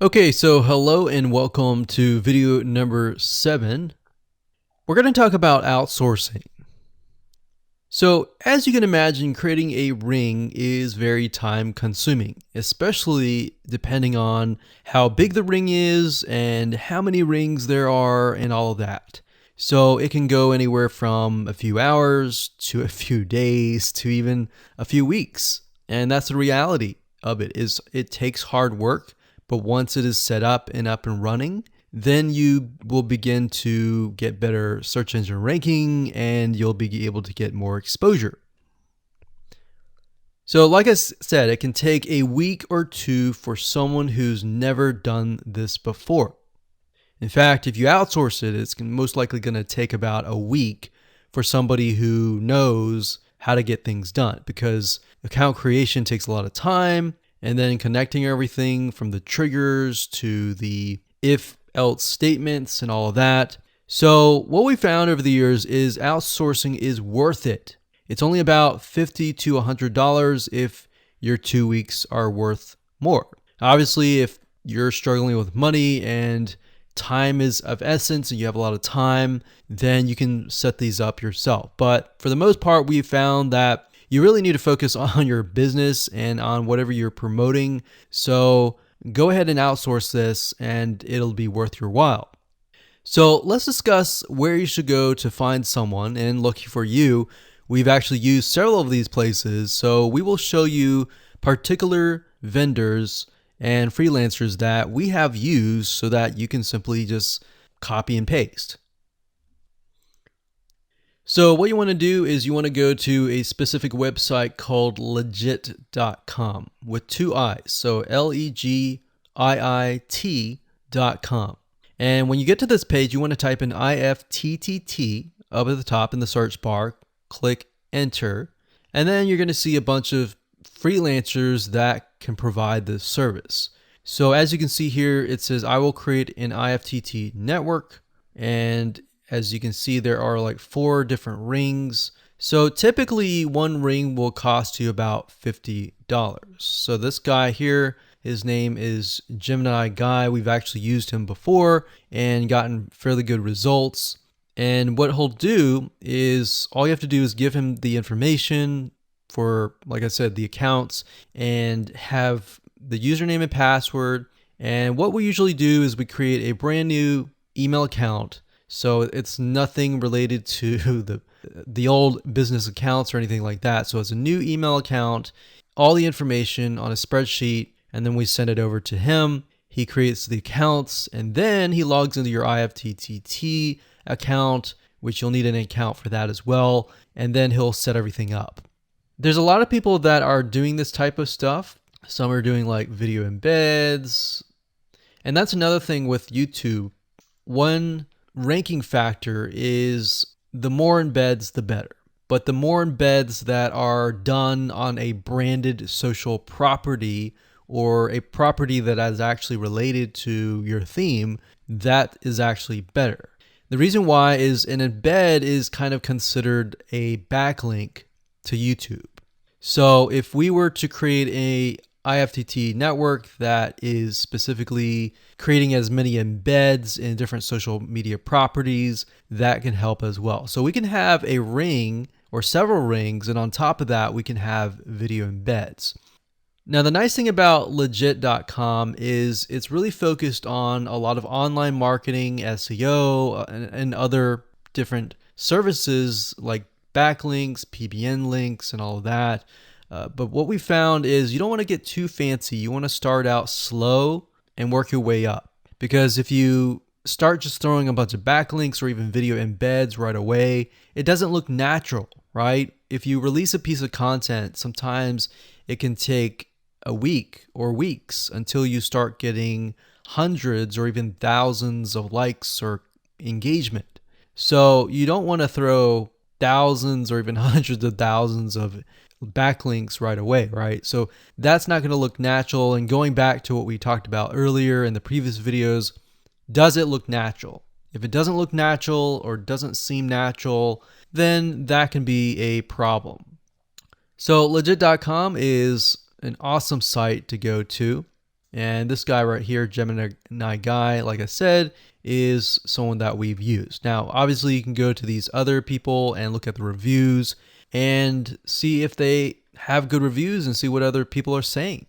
Okay, so hello and welcome to video number 7. We're going to talk about outsourcing. So, as you can imagine, creating a ring is very time consuming, especially depending on how big the ring is and how many rings there are and all of that. So, it can go anywhere from a few hours to a few days to even a few weeks. And that's the reality of it is it takes hard work, but once it is set up and running, then you will begin to get better search engine ranking and you'll be able to get more exposure. So like I said, it can take a week or two for someone who's never done this before. In fact, if you outsource it, it's most likely going to take about a week for somebody who knows how to get things done, because account creation takes a lot of time, and then connecting everything from the triggers to the if else statements and all of that. So what we found over the years is outsourcing is worth it. It's only about $50 to $100 if your 2 weeks are worth more. Obviously, if you're struggling with money and time is of essence and you have a lot of time, then you can set these up yourself. But for the most part, we've found that you really need to focus on your business and on whatever you're promoting. So go ahead and outsource this and it'll be worth your while. So let's discuss where you should go to find someone. And lucky for you, we've actually used several of these places. So we will show you particular vendors and freelancers that we have used so that you can simply just copy and paste. So what you want to do is you want to go to a specific website called legit.com with 2 I's. So LEGIIT.com. And when you get to this page, you want to type in IFTTT up at the top in the search bar, click enter, and then you're going to see a bunch of freelancers that can provide this service. So as you can see here, it says I will create an IFTT network, and as you can see, there are like 4 different rings. So typically one ring will cost you about $50. So this guy here, his name is Gemini Guy. We've actually used him before and gotten fairly good results. And what he'll do is all you have to do is give him the information for, like I said, the accounts, and have the username and password. And what we usually do is we create a brand new email account. So it's nothing related to the old business accounts or anything like that. So it's a new email account, all the information on a spreadsheet, and then we send it over to him. He creates the accounts, and then he logs into your IFTTT account, which you'll need an account for that as well, and then he'll set everything up. There's a lot of people that are doing this type of stuff. Some are doing like video embeds, and that's another thing with YouTube. One ranking factor is the more embeds, the better. But the more embeds that are done on a branded social property or a property that is actually related to your theme, that is actually better. The reason why is an embed is kind of considered a backlink to YouTube. So if we were to create a IFTT network that is specifically creating as many embeds in different social media properties, that can help as well. So we can have a ring or several rings, and on top of that, we can have video embeds. Now, the nice thing about legit.com is it's really focused on a lot of online marketing, SEO, and other different services like backlinks, PBN links, and all of that. But what we found is you don't want to get too fancy. You want to start out slow and work your way up. Because if you start just throwing a bunch of backlinks or even video embeds right away, it doesn't look natural, right? If you release a piece of content, sometimes it can take a week or weeks until you start getting hundreds or even thousands of likes or engagement. So you don't want to throw thousands or even hundreds of thousands of backlinks right away, right? So that's not going to look natural. And going back to what we talked about earlier in the previous videos, does it look natural? If it doesn't look natural or doesn't seem natural, then that can be a problem. So legit.com is an awesome site to go to. And this guy right here, Gemini Guy, like I said, is someone that we've used. Now, obviously, you can go to these other people and look at the reviews and see if they have good reviews and see what other people are saying.